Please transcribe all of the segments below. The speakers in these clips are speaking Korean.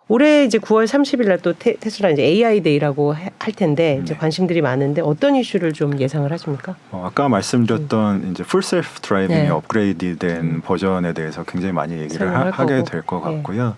올해 이제 9월 30일 날 또 테슬라 이제 AI 데이라고 할 텐데 이제 관심들이 많은데 어떤 이슈를 좀 예상을 하십니까? 아까 말씀드렸던 이제 풀 셀프 드라이빙이 네. 업그레이드된 버전에 대해서 굉장히 많이 얘기를 하게 될 것 같고요. 네.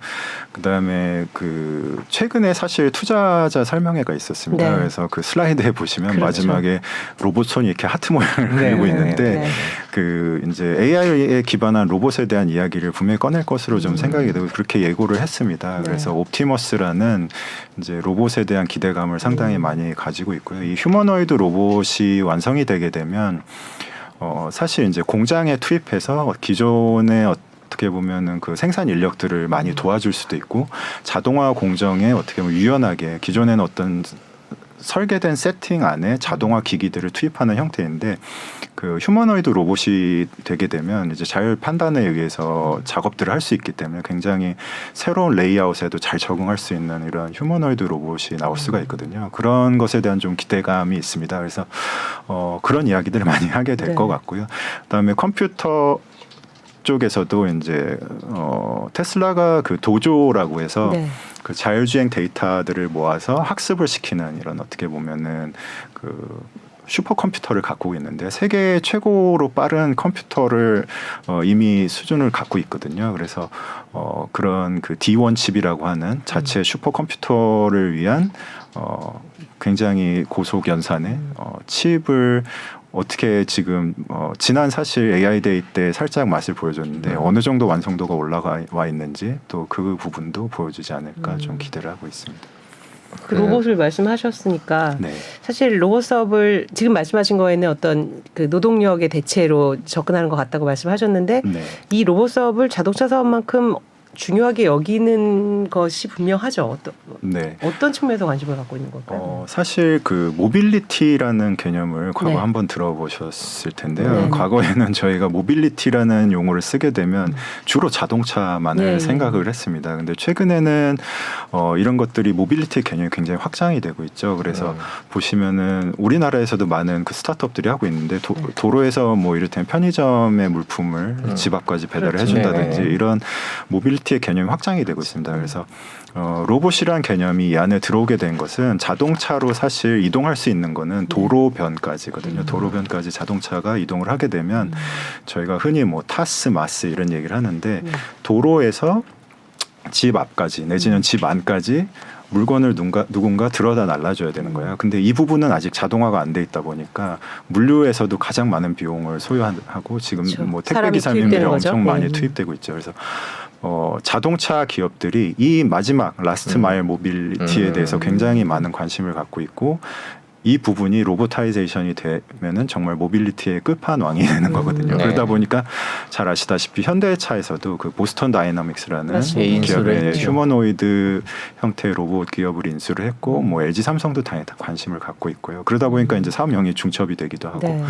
그다음에 그 최근에 사실 투자자 설명회가 있었습니다. 네. 그래서 그 슬라이드에 보시면 그렇죠. 마지막에 로봇 손이 이렇게 하트 모양을 그리고 있는데 그 이제 AI에 기반한 로봇에 대한 이야기를 분명히 꺼낼 것으로 좀 생각이 되고 그렇게 예고를 했습니다. 그래서 옵티머스라는 이제 로봇에 대한 기대감을 상당히 많이 가지고 있고요. 이 휴머노이드 로봇이 완성이 되게 되면 사실 이제 공장에 투입해서 기존의 어떻게 보면은 그 생산 인력들을 많이 도와줄 수도 있고 자동화 공정에 어떻게 보면 유연하게 기존에는 어떤 설계된 세팅 안에 자동화 기기들을 투입하는 형태인데 그 휴머노이드 로봇이 되게 되면 이제 자율 판단에 의해서 작업들을 할 수 있기 때문에 굉장히 새로운 레이아웃에도 잘 적응할 수 있는 이런 휴머노이드 로봇이 나올 수가 있거든요. 그런 것에 대한 좀 기대감이 있습니다. 그래서 그런 이야기들을 많이 하게 될 것 같고요. 그다음에 컴퓨터 쪽에서도 이제 테슬라가 그 도조라고 해서 그 자율주행 데이터들을 모아서 학습을 시키는 이런 어떻게 보면은 그 슈퍼컴퓨터를 갖고 있는데 세계 최고로 빠른 컴퓨터를 이미 수준을 갖고 있거든요. 그래서 그런 그 D1 칩이라고 하는 자체 슈퍼컴퓨터를 위한 굉장히 고속 연산의 칩을 어떻게 지금 지난 사실 AI 데이 때 살짝 맛을 보여줬는데 어느 정도 완성도가 올라와 있는지 또 그 부분도 보여주지 않을까 좀 기대를 하고 있습니다. 그 로봇을 말씀하셨으니까 사실 로봇 사업을 지금 말씀하신 거에는 어떤 그 노동력의 대체로 접근하는 것 같다고 말씀하셨는데 이 로봇 사업을 자동차 사업만큼 중요하게 여기는 것이 분명하죠. 어떤 측면에서 관심을 갖고 있는 걸까요? 사실 그 모빌리티라는 개념을 과거 한번 들어보셨을 텐데요. 과거에는 저희가 모빌리티라는 용어를 쓰게 되면 주로 자동차만을 생각을 했습니다. 근데 최근에는 이런 것들이 모빌리티 개념이 굉장히 확장이 되고 있죠. 그래서 보시면은 우리나라에서도 많은 그 스타트업들이 하고 있는데 도로에서 뭐 이를테면 편의점의 물품을 집 앞까지 배달을 해준다든지 이런 모빌리티 의 개념이 확장이 되고 있습니다. 그래서 로봇이란 개념이 이 안에 들어오게 된 것은 자동차로 사실 이동할 수 있는 거는 도로변까지거든요. 도로변까지 자동차가 이동을 하게 되면 저희가 흔히 뭐 타스, 마스 이런 얘기를 하는데 도로에서 집 앞까지 내지는 집 안까지 물건을 누군가 들어다 날라줘야 되는 거예요. 근데 이 부분은 아직 자동화가 안 돼 있다 보니까 물류에서도 가장 많은 비용을 소요하고 지금 뭐 택배 기사님들이 엄청 많이 투입되고 있죠. 그래서 자동차 기업들이 이 마지막 라스트 마일 모빌리티에 대해서 굉장히 많은 관심을 갖고 있고 이 부분이 로보타이제이션이 되면은 정말 모빌리티의 끝판왕이 되는 거거든요. 그러다 보니까 잘 아시다시피 현대차에서도 그 보스턴 다이나믹스라는 기업의 휴머노이드 형태의 로봇 기업을 인수를 했고 뭐 LG 삼성도 당연히 관심을 갖고 있고요. 그러다 보니까 이제 사업명이 중첩이 되기도 하고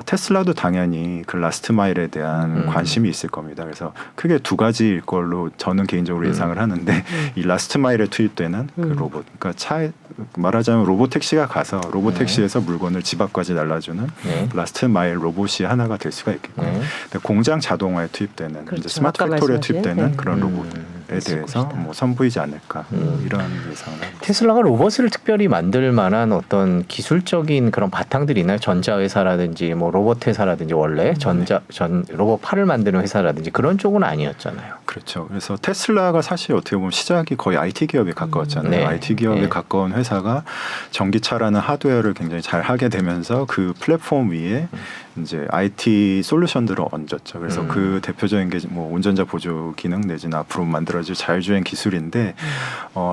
테슬라도 당연히 그 라스트 마일에 대한 관심이 있을 겁니다. 그래서 크게 두 가지일 걸로 저는 개인적으로 예상을 하는데 이 라스트 마일에 투입되는 그 로봇, 그러니까 차에 말하자면 로봇 택시가 가서 로봇 택시에서 물건을 집 앞까지 날라주는 라스트 마일 로봇이 하나가 될 수가 있겠고 공장 자동화에 투입되는 이제 스마트 팩토리에 투입되는 그런 로봇에 대해서 뭐 선보이지 않을까 이런 예상을 하고 테슬라가 로봇을 특별히 만들 만한 어떤 기술적인 그런 바탕들이 있나요? 전자회사라든지 뭐 로봇 회사라든지 원래 로봇 팔을 만드는 회사라든지 그런 쪽은 아니었잖아요. 그렇죠. 그래서 테슬라가 사실 어떻게 보면 시작이 거의 IT 기업에 가까웠잖아요. IT 기업에 가까운 회사가 전기차라는 하드웨어를 굉장히 잘 하게 되면서 그 플랫폼 위에 이제 IT 솔루션들을 얹었죠. 그래서 그 대표적인 게 뭐 운전자 보조 기능 내지는 앞으로 만들어질 자율주행 기술인데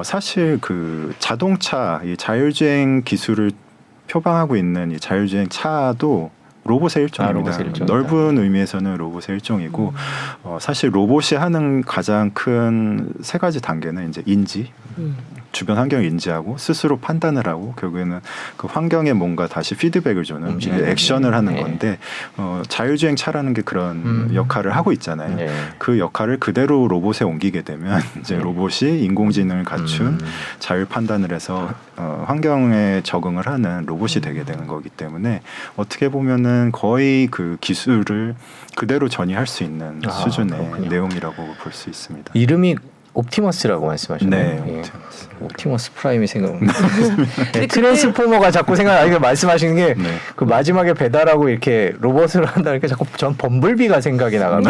사실 그 자동차 이 자율주행 기술을 표방하고 있는 이 자율주행 차도 로봇의 일종입니다. 넓은 의미에서는 로봇의 일종이고 사실 로봇이 하는 가장 큰 세 가지 단계는 이제 인지, 주변 환경을 인지하고 스스로 판단을 하고 결국에는 그 환경에 뭔가 다시 피드백을 주는 액션을 하는 건데 자율주행 차라는 게 그런 역할을 하고 있잖아요. 그 역할을 그대로 로봇에 옮기게 되면 이제 로봇이 인공지능을 갖춘 자율 판단을 해서 환경에 적응을 하는 로봇이 되게 되는 거기 때문에 어떻게 보면은 거의 그 기술을 그대로 전이할 수 있는 수준의 내용이라고 볼 수 있습니다. 이름이 옵티머스라고 말씀하셨나요? 네, 예. 옵티머스 프라임이 생각납니다. 근데 트랜스포머가 자꾸 생각나요. 말씀하시는 게 그 네. 마지막에 배달하고 이렇게 로봇을 한다니까 자꾸 전 범블비가 생각이 나가고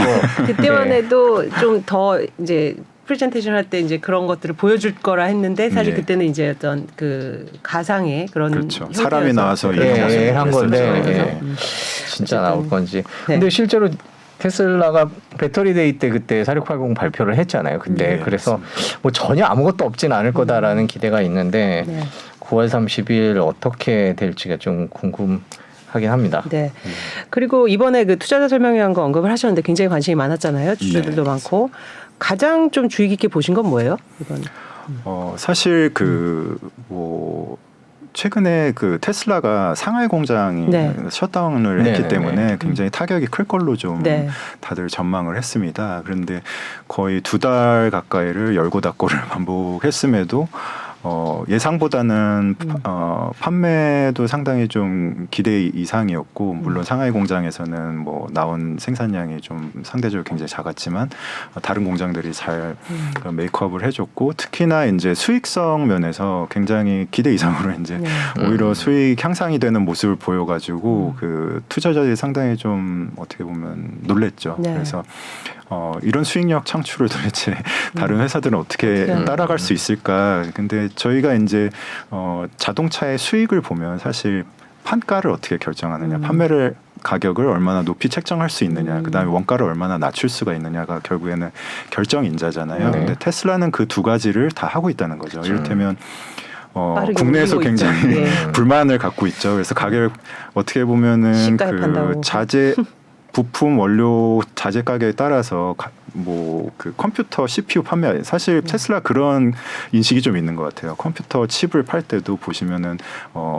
그때만 예. 해도 좀 더 이제 프레젠테이션 할 때 이제 그런 것들을 보여줄 거라 했는데 사실 예. 그때는 이제 어떤 그 가상의 그런 그렇죠. 형태여서. 사람이 나와서 예, 이런 모습을 예, 한 건데 했었죠. 예. 네. 진짜 나올 건지. 네. 근데 실제로 테슬라가 배터리데이 때 그때 4680 발표를 했잖아요. 근데 네, 그래서 뭐 전혀 아무것도 없진 않을 거다라는 기대가 있는데 네. 9월 30일 어떻게 될지가 좀 궁금하긴 합니다. 네. 그리고 이번에 그 투자자 설명회한 거 언급을 하셨는데 굉장히 관심이 많았잖아요. 주주들도 네. 많고. 가장 좀 주의 깊게 보신 건 뭐예요? 이번. 사실 뭐 최근에 그 테슬라가 상하이 공장이 네. 셧다운을 네, 했기 네, 때문에 굉장히 타격이 클 걸로 좀 네. 다들 전망을 했습니다. 그런데 거의 2달 가까이를 열고 닫고를 반복했음에도 예상보다는 판매도 상당히 좀 기대 이상이었고 물론 상하이 공장에서는 뭐 나온 생산량이 좀 상대적으로 굉장히 작았지만 다른 공장들이 잘 메이크업을 해줬고 특히나 이제 수익성 면에서 굉장히 기대 이상으로 이제 네. 오히려 수익 향상이 되는 모습을 보여가지고 그 투자자들이 상당히 좀 어떻게 보면 놀랬죠. 네. 그래서 이런 수익력 창출을 도대체 다른 회사들은 어떻게 따라갈 수 있을까? 근데 저희가 이제 자동차의 수익을 보면 사실 판가를 어떻게 결정하느냐, 판매를 가격을 얼마나 높이 책정할 수 있느냐, 그다음에 원가를 얼마나 낮출 수가 있느냐가 결국에는 결정 인자잖아요. 네. 근데 테슬라는 그 두 가지를 다 하고 있다는 거죠. 이를테면 빠르게 국내에서 올리고 있죠. 굉장히 예. 불만을 갖고 있죠. 그래서 가격을 어떻게 보면은 시가에 그 판다고. 자재 부품 원료 자재 가격에 따라서 뭐 그 컴퓨터 CPU 판매 사실 테슬라 그런 인식이 좀 있는 것 같아요. 컴퓨터 칩을 팔 때도 보시면은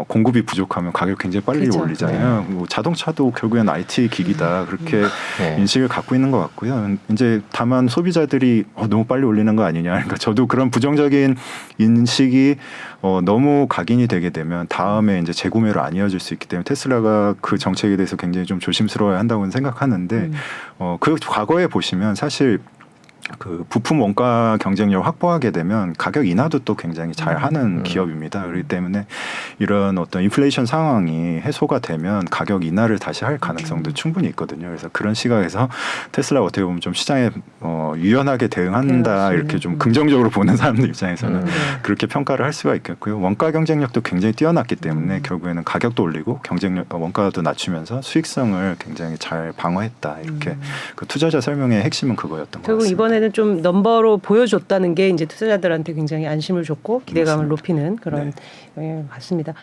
공급이 부족하면 가격 굉장히 빨리 그렇죠. 올리잖아요. 뭐 자동차도 결국엔 IT 기기다 그렇게 네. 인식을 갖고 있는 것 같고요. 이제 다만 소비자들이 너무 빨리 올리는 거 아니냐. 그러니까 저도 그런 부정적인 인식이 너무 각인이 되게 되면 다음에 이제 재구매로 안 이어질 수 있기 때문에 테슬라가 그 정책에 대해서 굉장히 좀 조심스러워야 한다고는 생각하는데 그 과거에 보시면 사실 그 부품 원가 경쟁력 확보하게 되면 가격 인하도 또 굉장히 잘하는 기업입니다. 그렇기 때문에 이런 어떤 인플레이션 상황이 해소가 되면 가격 인하를 다시 할 가능성도 충분히 있거든요. 그래서 그런 시각에서 테슬라가 어떻게 보면 좀 시장에 유연하게 대응한다 이렇게 좀 긍정적으로 보는 사람들 입장에서는 그렇게 평가를 할 수가 있겠고요. 원가 경쟁력도 굉장히 뛰어났기 때문에 결국에는 가격도 올리고 경쟁력 원가도 낮추면서 수익성을 굉장히 잘 방어했다 이렇게 그 투자자 설명의 핵심은 그거였던 것 결국 같습니다. 이번에는 좀 넘버로 보여줬다는 게 이제 투자자들한테 굉장히 안심을 줬고 기대감을 맞습니다. 높이는 그런 네. 영향을 받습니다.